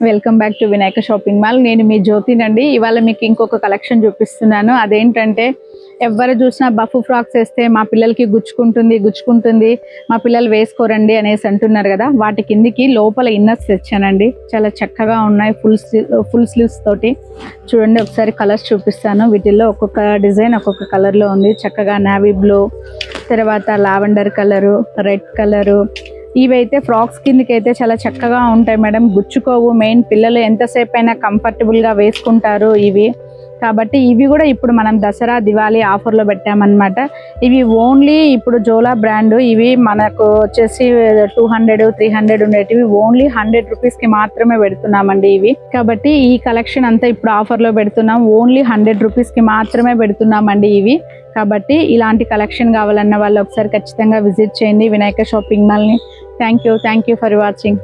Welcome back to Vinayaka shopping mall. నేను మీ జ్యోతినండి. ఇవాళ మీకు ఇంకొక కలెక్షన్ చూపిస్తున్నాను. అదేంటంటే ఎవరు చూసినా బఫ్ ఫ్రాక్స్ వేస్తే మా పిల్లలకి గుచ్చుకుంటుంది, మా పిల్లలు వేసుకోరండి అనేసి అంటున్నారు కదా. వాటి కిందికి లోపల ఇన్నర్స్ తెచ్చానండి. చాలా చక్కగా ఉన్నాయి. ఫుల్ స్లీవ్స్ తోటి చూడండి. ఒకసారి కలర్స్ చూపిస్తాను. వీటిల్లో ఒక్కొక్క డిజైన్ ఒక్కొక్క కలర్లో ఉంది. చక్కగా నావీ బ్లూ, తర్వాత లావెండర్ కలరు, రెడ్ కలరు. ఇవైతే ఫ్రాక్స్ కిందకి అయితే చాలా చక్కగా ఉంటాయి మేడం, గుచ్చుకోవు. మెయిన్ పిల్లలు ఎంతసేపు అయినా కంఫర్టబుల్గా వేసుకుంటారు ఇవి. కాబట్టి ఇవి కూడా ఇప్పుడు మనం దసరా దివాళీ ఆఫర్లో పెట్టామన్నమాట. ఇవి ఓన్లీ ఇప్పుడు జోలా బ్రాండ్. ఇవి మనకు వచ్చేసి 200, 300 ఉండేటివి ఓన్లీ 100 రూపీస్కి మాత్రమే పెడుతున్నామండి ఇవి. కాబట్టి ఈ కలెక్షన్ అంతా ఇప్పుడు ఆఫర్లో పెడుతున్నాం. ఓన్లీ 100 రూపీస్కి మాత్రమే పెడుతున్నామండి ఇవి. కాబట్టి ఇలాంటి కలెక్షన్ కావాలన్న వాళ్ళు ఒకసారి ఖచ్చితంగా విజిట్ చేయండి వినాయక షాపింగ్ మాల్ని. Thank you for watching.